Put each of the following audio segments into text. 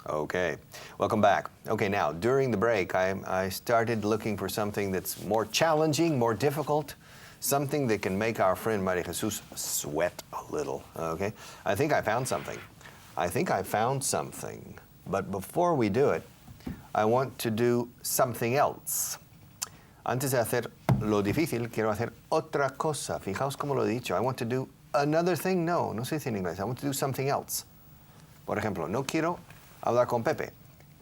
Okay, welcome back. Okay, now, during the break, I started looking for something that's more challenging, more difficult, something that can make our friend Maria Jesus sweat a little, okay? I think I found something. But before we do it, I want to do something else. Antes de hacer lo difícil, quiero hacer otra cosa. Fijaos cómo lo he dicho. I want to do another thing. No se dice en inglés. I want to do something else. Por ejemplo, no quiero hablar con Pepe.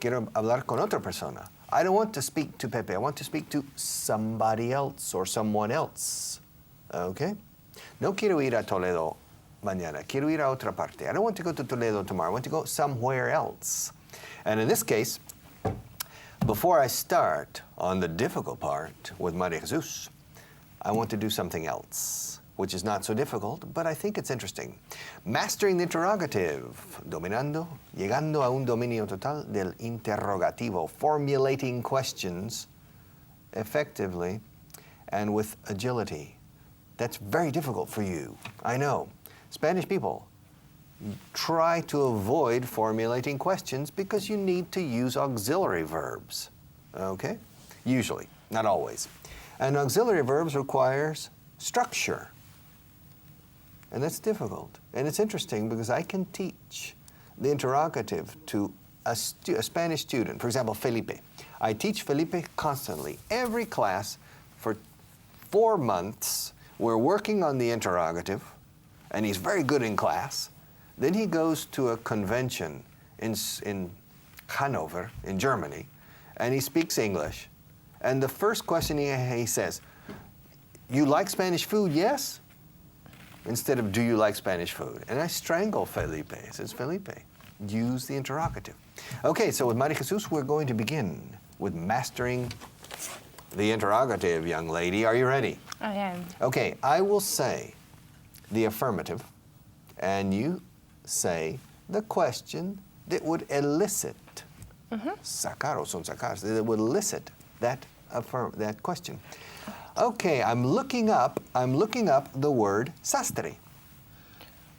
Quiero hablar con otra persona. I don't want to speak to Pepe. I want to speak to somebody else or someone else. Okay? No quiero ir a Toledo mañana. Quiero ir a otra parte. I don't want to go to Toledo tomorrow. I want to go somewhere else. And in this case, before I start on the difficult part with Maria Jesus, I want to do something else, which is not so difficult, but I think it's interesting. Mastering the interrogative, dominando, llegando a un dominio total del interrogativo, formulating questions effectively and with agility. That's very difficult for you, I know. Spanish people, try to avoid formulating questions because you need to use auxiliary verbs, okay? Usually, not always. And auxiliary verbs requires structure. And that's difficult. And it's interesting because I can teach the interrogative to a Spanish student, for example, Felipe. I teach Felipe constantly. Every class for 4 months, we're working on the interrogative, and he's very good in class. Then he goes to a convention in Hanover, in Germany, and he speaks English. And the first question he says, "You like Spanish food, yes?" Instead of, "Do you like Spanish food?" And I strangle Felipe. It says, "Felipe, use the interrogative." Okay, so with Maria Jesus, we're going to begin with mastering the interrogative, young lady. Are you ready? I am. Okay, I will say the affirmative, and you say the question that would elicit, sacar o son sacar, that would elicit that question. Okay, I'm looking up the word sastre.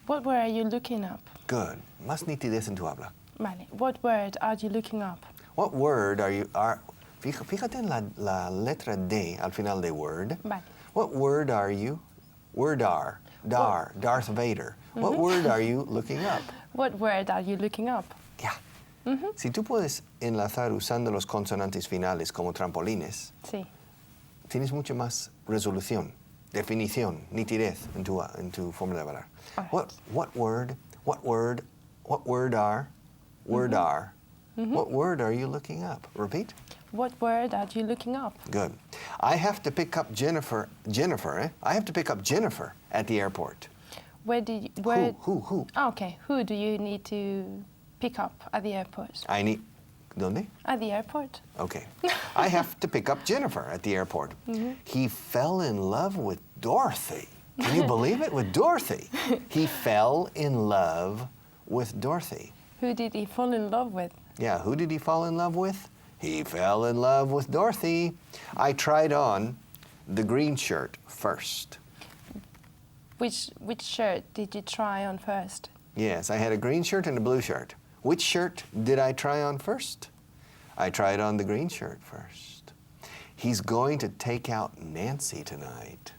What word are you looking up? Good. Más nitidez en tu habla. Vale. What word are you looking up? What word are you, fíjate en la letra D al final de word. Vale. What word are you, Darth Vader. What word are you looking up? What word are you looking up? Ya. Si tú puedes enlazar usando los consonantes finales como trampolines, Sí. tienes mucho más resolución, definición, nitidez en tu forma de hablar. Right. What word are, what word are you looking up? Repeat. What word are you looking up? Good. I have to pick up Jennifer, I have to pick up Jennifer at the airport. Who? Oh, okay. Who do you need to pick up at the airport? ¿Dónde? At the airport. Okay. I have to pick up Jennifer at the airport. He fell in love with Dorothy. Can you believe it? With Dorothy. He fell in love with Dorothy. Who did he fall in love with? Yeah, who did he fall in love with? He fell in love with Dorothy. I tried on the green shirt first. Which shirt did you try on first? Yes, I had a green shirt and a blue shirt. Which shirt did I try on first? I tried on the green shirt first. He's going to take out Nancy tonight.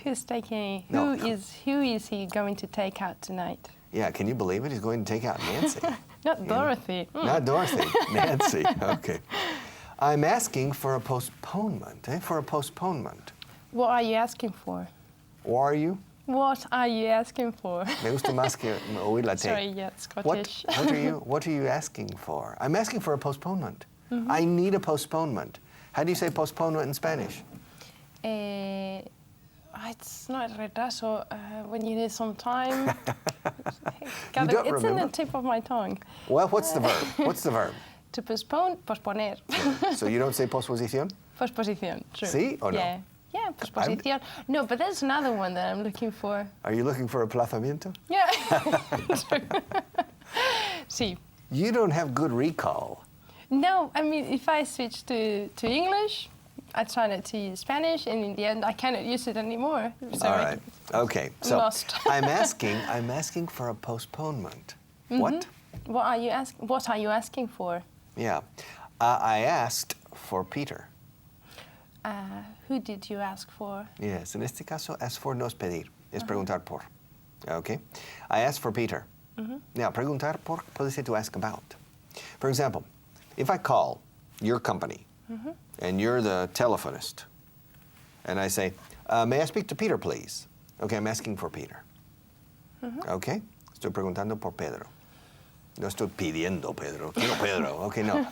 Who's taking? No. Who is he going to take out tonight? Yeah, can you believe it? He's going to take out Nancy. Not Dorothy. Not Dorothy, Nancy. Okay. I'm asking for a postponement. For a postponement. What are you asking for? Or are you? What are you asking for? Me gusta más que oír la T. Sorry, yeah, Scottish. What are you asking for? I'm asking for a postponement. I need a postponement. How do you say postponement in Spanish? It's not retraso. When you need some time. You don't it's remember? in the tip of my tongue. Well, what's the verb? What's the verb? To postpone, posponer. So you don't say posposición? Posposición, true. Sí or no? Yeah, posposición. No, but there's another one that I'm looking for. Are you looking for aplazamiento? Yeah. Sí. You don't have good recall. No, I mean, if I switch to English, I try not to use Spanish, and in the end, I cannot use it anymore. So All right. Okay. So lost. I'm asking for a postponement. What? What are you asking for? Yeah. I asked for Peter. Who did you ask for? Yes, en este caso, ask for no es pedir, es preguntar por. Okay? I asked for Peter. Now, preguntar por puede ser to ask about. For example, if I call your company and you're the telephonist, and I say, may I speak to Peter, please? Okay, I'm asking for Peter. Okay? Estoy preguntando por Pedro. No estoy pidiendo Pedro. Quiero Pedro. Okay, no.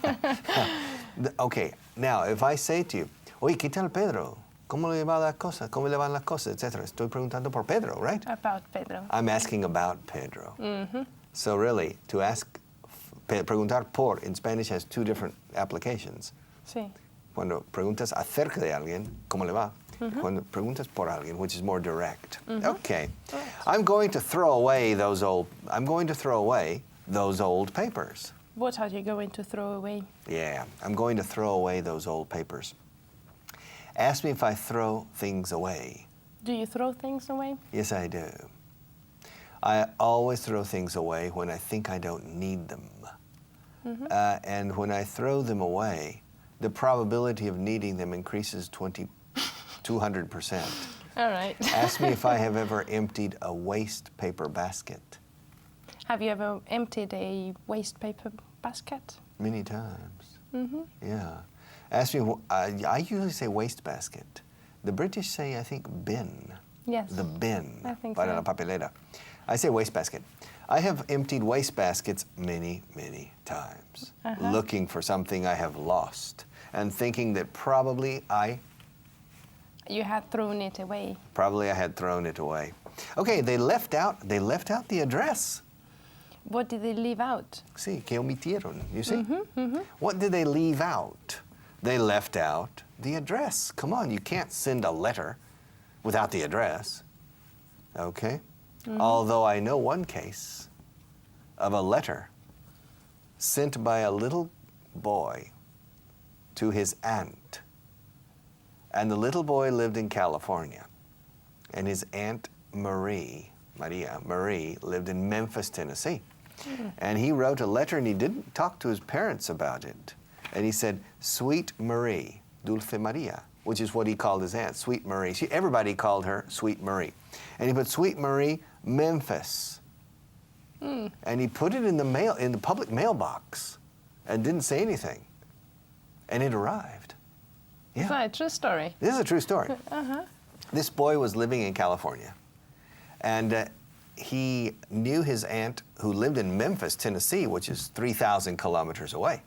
Okay, now, if I say to you, oye, ¿qué tal Pedro? ¿Cómo le va las cosas? ¿Cómo le van las cosas? Etcétera. Estoy preguntando por Pedro, right? About Pedro. I'm asking about Pedro. So really, to ask, preguntar por in Spanish has two different applications. Sí. Cuando preguntas acerca de alguien, ¿cómo le va? Cuando preguntas por alguien, which is more direct. Okay. I'm going to throw away those old papers. What are you going to throw away? Yeah, I'm going to throw away those old papers. Ask me if I throw things away. Do you throw things away? Yes, I do. I always throw things away when I think I don't need them. And when I throw them away, the probability of needing them increases 200%. All right. Ask me if I have ever emptied a waste paper basket. Have you ever emptied a waste paper basket? Many times. Yeah. Ask me, I usually say waste basket. The British say, I think, bin. Yes. The bin. I think para so. la papelera. I say waste basket. I have emptied waste baskets many, many times, looking for something I have lost and thinking that probably You had thrown it away. I had thrown it away. Okay, they left out the address. What did they leave out? Sí, que omitieron, you see? What did they leave out? They left out the address. Come on, you can't send a letter without the address. Okay? Although I know one case of a letter sent by a little boy to his aunt. And the little boy lived in California. And his aunt Maria Marie, lived in Memphis, Tennessee. And he wrote a letter and he didn't talk to his parents about it. And he said, Sweet Marie, Dulce Maria, which is what he called his aunt, Sweet Marie. Everybody called her Sweet Marie. And he put Sweet Marie, Memphis. And he put it in the public mailbox and didn't say anything. And it arrived. Yeah. Is that a true story? This is a true story. This boy was living in California. And he knew his aunt who lived in Memphis, Tennessee, which is 3,000 kilometers away.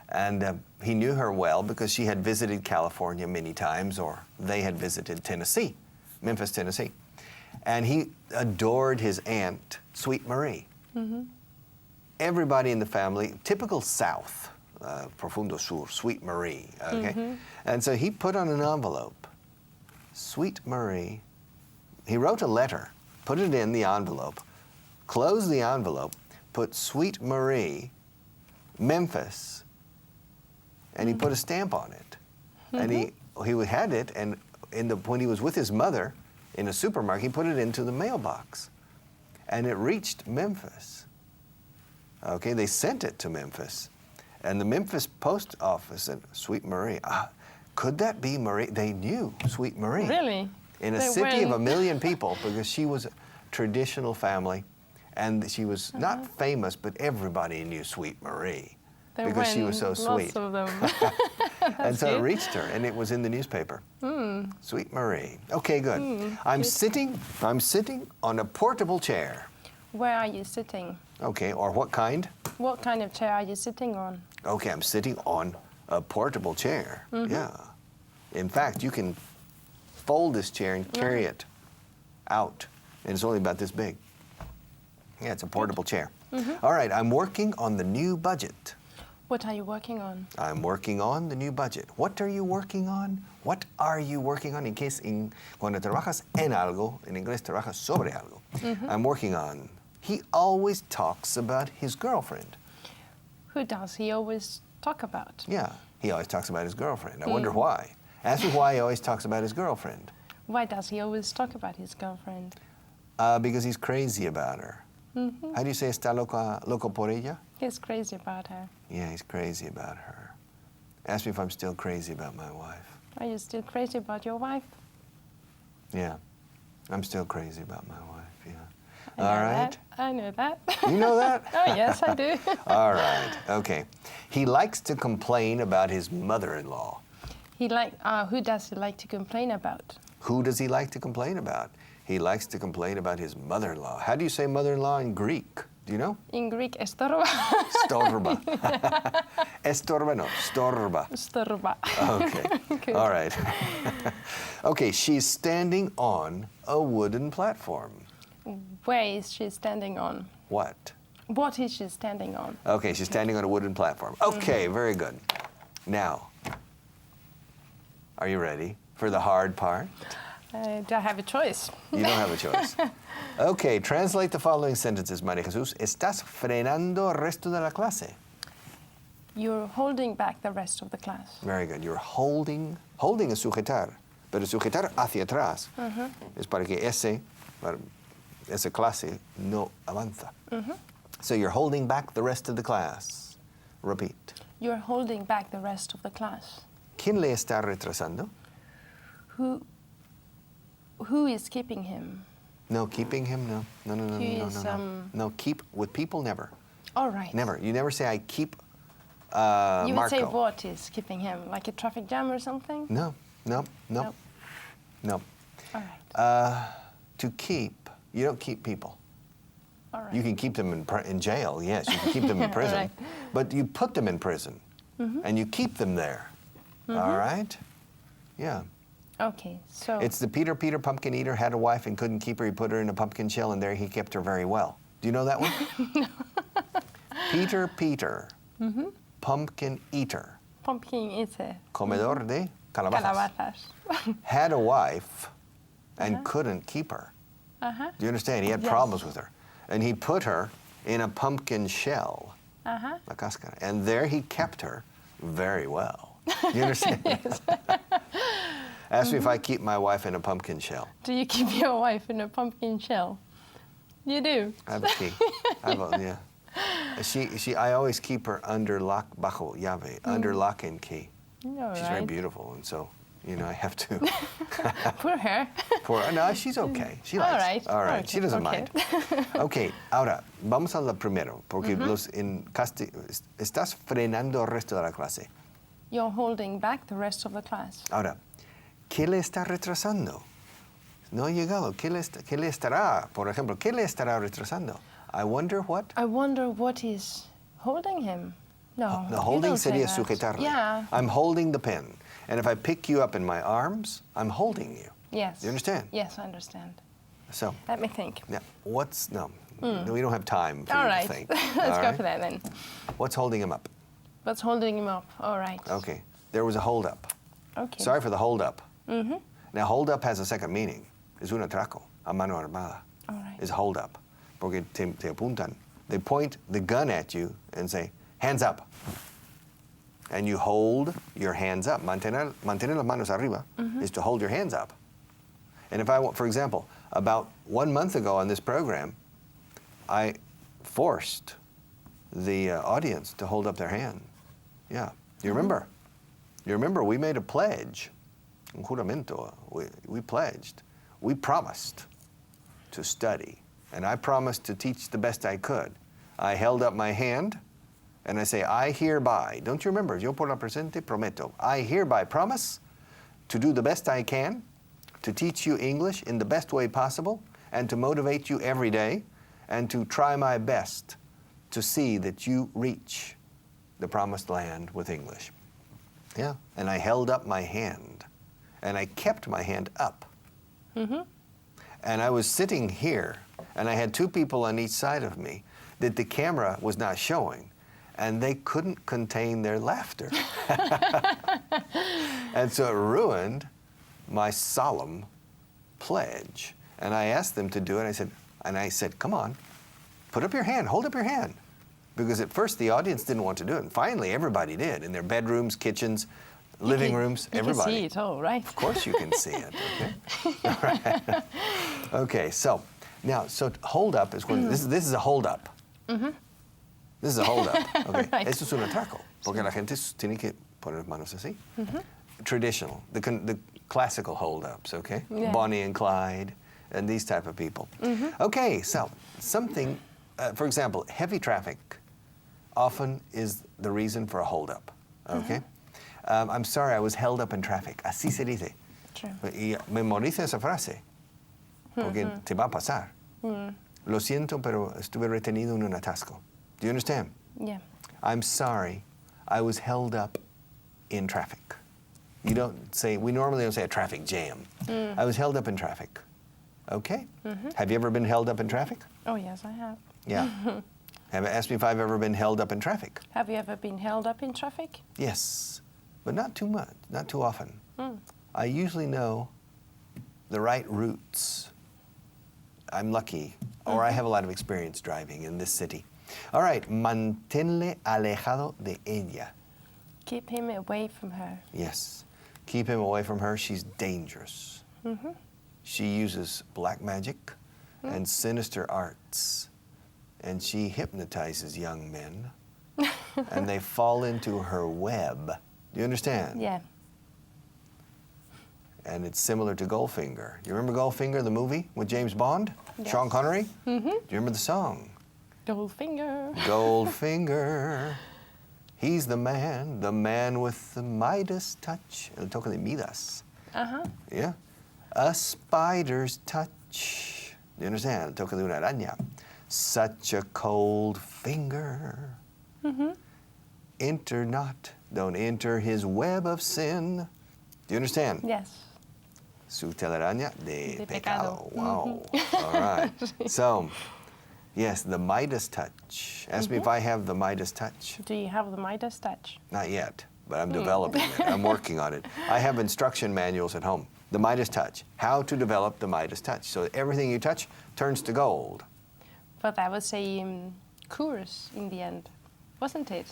And he knew her well because she had visited California many times, or they had visited Tennessee, Memphis, Tennessee. And he adored his aunt, Sweet Marie. Everybody in the family, typical South, Profundo Sur, Sweet Marie, okay? And so he put on an envelope, Sweet Marie. He wrote a letter, put it in the envelope, closed the envelope, put Sweet Marie, Memphis, and he put a stamp on it. And he had it, and when he was with his mother in a supermarket, he put it into the mailbox. And it reached Memphis. Okay, they sent it to Memphis. And the Memphis post office said, Sweet Marie. Could that be Marie? They knew Sweet Marie. Really? In a city of 1 million people, because she was a traditional family, and she was not famous, but everybody knew Sweet Marie because she was so sweet. Lots of them. And so it reached her, and it was in the newspaper. Sweet Marie. Okay, good. I'm sitting on a portable chair. Where are you sitting? Okay, or what kind? What kind of chair are you sitting on? Okay, I'm sitting on a portable chair. Yeah. In fact, you can fold this chair and carry it out, and it's only about this big. Yeah, it's a portable chair. All right, I'm working on the new budget. What are you working on? I'm working on the new budget. What are you working on? What are you working on? Cuando trabajas en algo, en inglés trabajas sobre algo. I'm working on. He always talks about his girlfriend. Who does he always talk about? Yeah, he always talks about his girlfriend. I wonder why. Ask me why he always talks about his girlfriend. Why does he always talk about his girlfriend? Because he's crazy about her. How do you say está loco por ella? He's crazy about her. Yeah, he's crazy about her. Ask me if I'm still crazy about my wife. Are you still crazy about your wife? Yeah, I'm still crazy about my wife, yeah. I All know right. that. I know that. You know that? Oh, yes, I do. All right, okay. He likes to complain about his mother-in-law. Who does he like to complain about? Who does he like to complain about? He likes to complain about his mother-in-law. How do you say mother-in-law in Greek? Do you know? In Greek, estorba. Storba. Estorba, no, storba. Estorba. Okay, Good. all right. Okay, she's standing on a wooden platform. Where is she standing on? What? What is she standing on? Okay, she's standing on a wooden platform. Okay, very good. Now, are you ready for the hard part? Do I have a choice? You don't have a choice. Okay, translate the following sentences, María Jesús. Estás frenando el resto de la clase. You're holding back the rest of the class. Very good. You're holding es sujetar, pero sujetar hacia atrás es para que esa clase no avanza. So you're holding back the rest of the class. Repeat. You're holding back the rest of the class. ¿Quién le está retrasando? Who is keeping him? No, keeping him, no. No. No, keep, with people, never. All right. Never. You never say, I keep You Marco. would say what is keeping him? Like a traffic jam or something? No. Nope. No. All right. To keep, you don't keep people. All right. You can keep them in jail, yes. You can keep them in prison. Right. But you put them in prison, and you keep them there. All right? Yeah. Okay, so... It's the Peter pumpkin eater had a wife and couldn't keep her. He put her in a pumpkin shell, and there he kept her very well. Do you know that one? No. Peter, pumpkin eater. Pumpkin eater. Comedor de calabazas. Calabazas. Had a wife and couldn't keep her. Uh-huh. Do you understand? He had problems with her. And he put her in a pumpkin shell, Uh-huh. la cáscara, and there he kept her very well. Do you understand? Yes. Ask me if I keep my wife in a pumpkin shell. Do you keep your wife in a pumpkin shell? You do? I have a key. Yeah. I always keep her under lock, bajo llave, under lock and key. All She's right. very beautiful, and so, I have to. Poor her. No, she's okay. She All likes. right. All right. Okay. She doesn't Okay. mind. Okay, ahora, vamos a lo primero, porque estás frenando el resto de la clase. You're holding back the rest of the class. Ahora, ¿qué le está retrasando? No ha llegado. ¿Qué le estará, por ejemplo, qué le estará retrasando? I wonder what? I wonder what is holding him. No, No, you holding don't say sería that. sujetarle. Yeah. I'm holding the pen. And if I pick you up in my arms, I'm holding you. Yes. You understand? Yes, I understand. So, Let me think. yeah, no, we don't have time for All you right. to think. Let's All go right? for that then. What's holding him up? What's holding him up? All right. Okay, there was a hold up. Okay. Sorry for the hold up. Now, hold up has a second meaning. Es un atraco, a mano armada. All right. Is hold up. Porque te apuntan. They point the gun at you and say, hands up. And you hold your hands up. Mantener las manos arriba is to hold your hands up. And if I want, for example, about 1 month ago on this program, I forced the audience to hold up their hand. Yeah. You remember? You remember we made a pledge. Un juramento. We pledged. We promised to study. And I promised to teach the best I could. I held up my hand and I say, I hereby, don't you remember? Yo por la presente prometo. I hereby promise to do the best I can, to teach you English in the best way possible, and to motivate you every day, and to try my best to see that you reach the promised land with English. Yeah, and I held up my hand, and I kept my hand up. And I was sitting here, and I had two people on each side of me that the camera was not showing, and they couldn't contain their laughter. And so it ruined my solemn pledge. And I asked them to do it, and I said, come on, put up your hand, hold up your hand. Because at first the audience didn't want to do it, and finally everybody did, in their bedrooms, kitchens, living rooms, everybody. You can see it all, right? Of course you can see it, okay? All right. Okay, so Now, so hold up is when, this is a hold up. This is a hold up. Okay. Right. Esto es un atraco, porque la gente tiene que poner las manos así. Traditional, the classical hold ups, okay? Yeah. Bonnie and Clyde and these type of people. Okay, so something, for example, heavy traffic often is the reason for a hold up, okay? I'm sorry, I was held up in traffic. Así se dice. True. Y memoriza esa frase, porque te va a pasar. Lo siento, pero estuve retenido en un atasco. Do you understand? Yeah. I'm sorry, I was held up in traffic. You don't say, we normally don't say a traffic jam. I was held up in traffic. Okay? Have you ever been held up in traffic? Oh, yes, I have. Yeah. Have asked me if I've ever been held up in traffic. Have you ever been held up in traffic? Yes, but not too much, not too often. I usually know the right routes. I'm lucky, or I have a lot of experience driving in this city. All right, manténle alejado de ella. Keep him away from her. Yes, keep him away from her. She's dangerous. She uses black magic and sinister arts, and she hypnotizes young men, and they fall into her web. Do you understand? Yeah. And it's similar to Goldfinger. You remember Goldfinger, the movie with James Bond? Yes. Sean Connery? Do you remember the song? Goldfinger. Goldfinger. He's the man with the Midas touch. El toque de Midas. Yeah. A spider's touch. Do you understand? El toque de una araña. Such a cold finger. Enter not, don't enter his web of sin. Do you understand? Yes. Su telaraña de pecado. pecado. Wow. All right. So, yes, the Midas touch. Ask me if I have the Midas touch. Do you have the Midas Touch? Not yet, but I'm developing it. I'm working on it. I have instruction manuals at home. The Midas touch. How to develop the Midas touch. So everything you touch turns to gold. But that was a course in the end, wasn't it?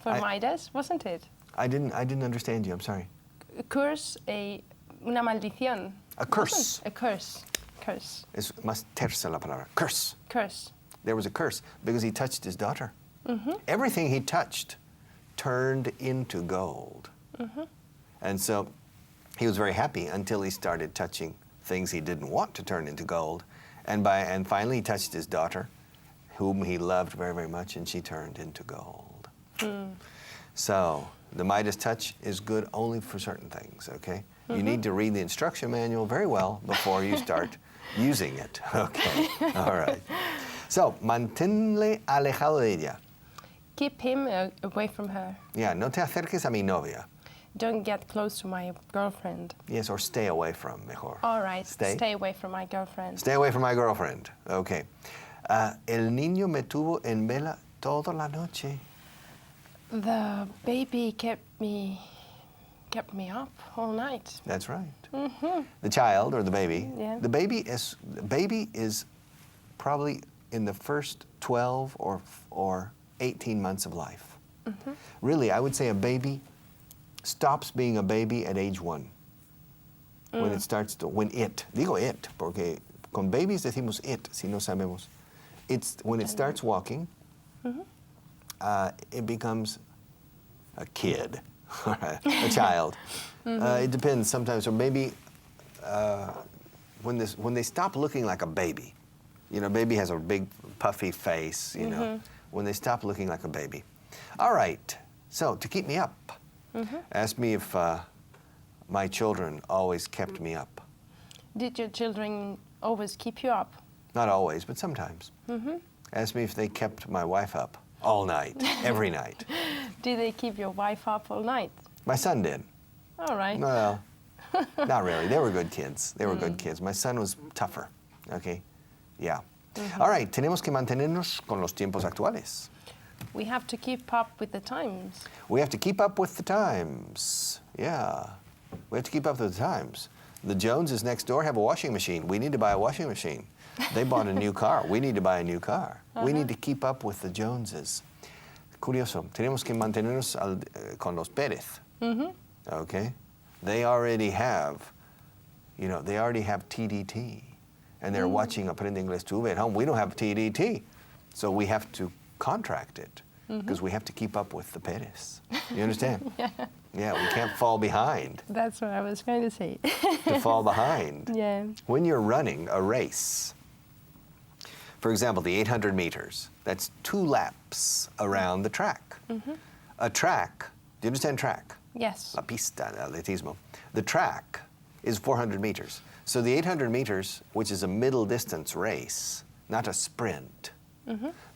For Midas, wasn't it? I didn't understand you. I'm sorry. A curse, una maldición. A curse. Wasn't? A curse. Curse. Es más tersa la palabra. Curse. Curse. There was a curse because he touched his daughter. Everything he touched turned into gold. And so he was very happy until he started touching things he didn't want to turn into gold. And finally he touched his daughter, whom he loved very, very much, and she turned into gold. So the Midas touch is good only for certain things, okay? You need to read the instruction manual very well before you start using it, okay? All right. So, manténle alejado de ella. Keep him away from her. Yeah, no te acerques a mi novia. Don't get close to my girlfriend. Yes, or stay away from, mejor. All right. Stay. Stay away from my girlfriend. Stay away from my girlfriend. Okay. El niño me tuvo en vela toda la noche. The baby kept me up all night. That's right. The child or the baby. Yeah. The baby is probably in the first 12 or 18 months of life. Really, I would say a baby stops being a baby at age 1. When it starts to, digo it, porque con babies decimos it, si no sabemos. It's when it starts walking, it becomes a kid, a child. It depends sometimes, or maybe when they stop looking like a baby. You know, baby has a big puffy face, you know, when they stop looking like a baby. All right, so to keep me up, ask me if my children always kept me up. Did your children always keep you up? Not always, but sometimes. Ask me if they kept my wife up all night, every night. Did they keep your wife up all night? My son did. All right. Well, not really. They were good kids. They were good kids. My son was tougher, okay? Yeah. All right, tenemos que mantenernos con los tiempos actuales. We have to keep up with the times. We have to keep up with the times. Yeah. We have to keep up with the times. The Joneses next door have a washing machine. We need to buy a washing machine. They bought a new car. We need to buy a new car. We need to keep up with the Joneses. Curioso. Tenemos que mantenernos con los Pérez. Okay? They already have TDT. and they're watching Aprende Inglés TV at home. We don't have TDT, so we have to contract it because we have to keep up with the Pérez. You understand? Yeah, we can't fall behind. That's what I was going to say. To fall behind. Yeah. When you're running a race, for example, the 800 meters, that's 2 laps around the track. A track, do you understand track? Yes. La pista de atletismo. The track is 400 meters. So the 800 meters, which is a middle distance race, not a sprint.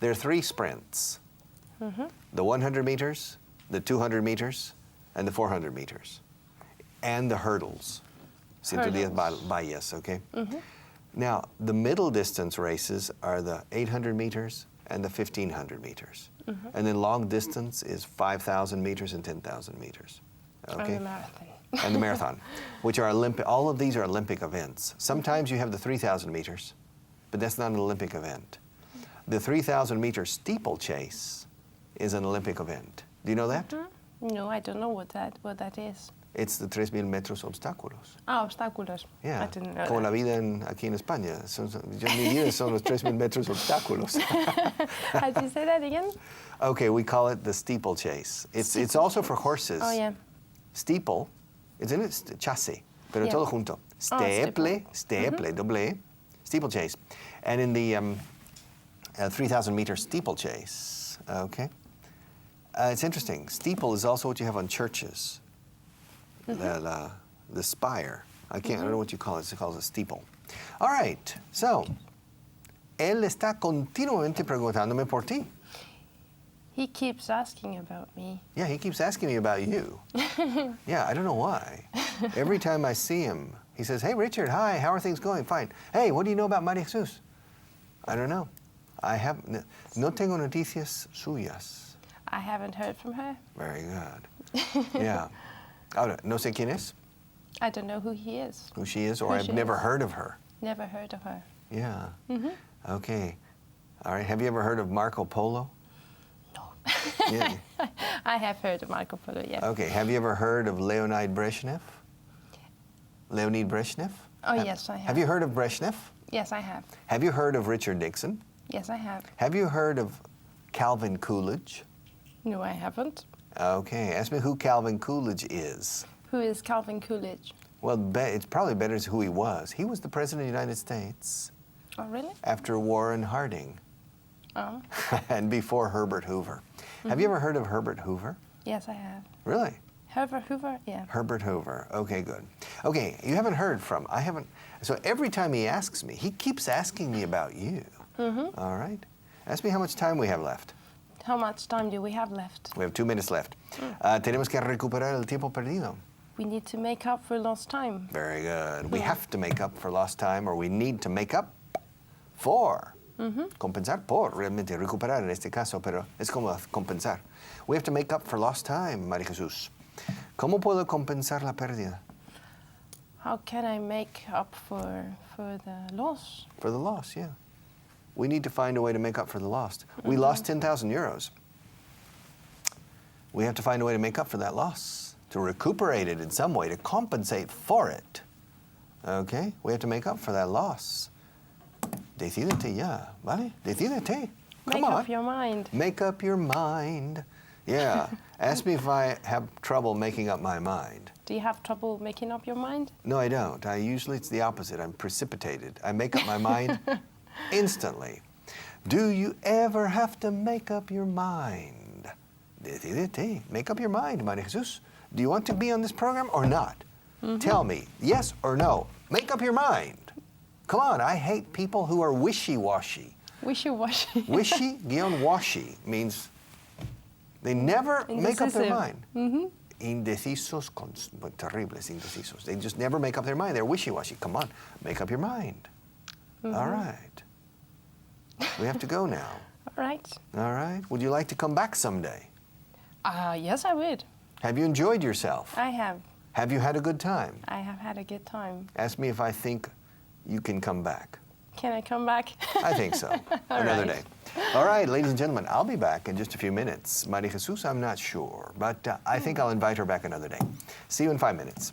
There are 3 sprints. The 100 meters, the 200 meters, and the 400 meters. And the hurdles. 110 vallas, okay? Now, the middle distance races are the 800 meters and the 1,500 meters. And then long distance is 5,000 meters and 10,000 meters. Okay? And the marathon. And the marathon, which are Olympic. All of these are Olympic events. Sometimes you have the 3,000 meters, but that's not an Olympic event. The 3,000 meter steeplechase is an Olympic event. Do you know that? No, I don't know what that is. It's the 3,000 metros obstáculos. Ah, obstáculos. Yeah, I didn't know como la that. vida aquí en España. Mi vida son los 3,000 metros obstáculos. How do you say that again? Okay, we call it the steeplechase. It's also for horses. Oh, yeah. Steeple, it's in it, chasse, pero Yeah. todo junto. Steeple, double E, steeplechase. And in the 3,000 meter steeplechase, okay, it's interesting. Steeple is also what you have on churches. The spire. I don't know what you call it. It's called a steeple. All right, so, él está continuamente preguntándome por ti. He keeps asking about me. Yeah, he keeps asking me about you. Yeah, I don't know why. Every time I see him, he says, "Hey, Richard, hi, how are things going? Fine. Hey, what do you know about María Jesús?" I don't know. No tengo noticias suyas. I haven't heard from her. Very good. Yeah. Ahora, no sé quién es, I don't know who he is. who she is, or Who I've she never is. heard of her. Never heard of her. Yeah. Okay. All right, have you ever heard of Marco Polo? No. Yeah. I have heard of Marco Polo, yes. Okay, have you ever heard of Leonid Brezhnev? Leonid Brezhnev? Oh, yes, I have. Have you heard of Brezhnev? Yes, I have. Have you heard of Richard Nixon? Yes, I have. Have you heard of Calvin Coolidge? No, I haven't. Okay, ask me who Calvin Coolidge is. Who is Calvin Coolidge? Well, it's probably better as who he was. He was the President of the United States Oh, really? after Warren Harding Oh, and before Herbert Hoover. Have you ever heard of Herbert Hoover? yes, I have. Really? Herbert Hoover? Yeah. Herbert Hoover. Okay, good. Okay, you haven't heard from, I haven't, so every time he asks me, he keeps asking me about you. All right? Ask me how much time we have left. How much time do we have left? We have 2 minutes left. Tenemos que recuperar el tiempo perdido. We need to make up for lost time. Very good. We have to make up for lost time, or we need to make up for. Compensar por, realmente, recuperar en este caso, pero es como compensar. We have to make up for lost time, María Jesús. ¿Cómo puedo compensar la pérdida? How can I make up for the loss? For the loss, yeah. We need to find a way to make up for the lost. We lost 10,000 euros. We have to find a way to make up for that loss, to recuperate it in some way, to compensate for it. Okay? We have to make up for that loss. Decídete ya, ¿vale? Decídete. Come Make on. up your mind. Make up your mind. Yeah. Ask me if I have trouble making up my mind. Do you have trouble making up your mind? No, I don't. Usually it's the opposite. I'm precipitated. I make up my mind instantly. Do you ever have to make up your mind? Decídete. Make up your mind, María Jesús. Do you want to be on this program or not? Tell me, yes or no. Make up your mind. Come on, I hate people who are wishy-washy. Wishy-washy. Wishy-washy means they never make up their Indecisive. mind. Indecisos, terribles indecisos. They just never make up their mind. They're wishy-washy. Come on, make up your mind. All right. We have to go now. All right. All right. Would you like to come back someday? Yes, I would. Have you enjoyed yourself? I have. Have you had a good time? I have had a good time. Ask me if I think you can come back. Can I come back? I think so. Another right. day. All right, ladies and gentlemen, I'll be back in just a few minutes. María Jesús, I'm not sure, but I think I'll invite her back another day. See you in 5 minutes.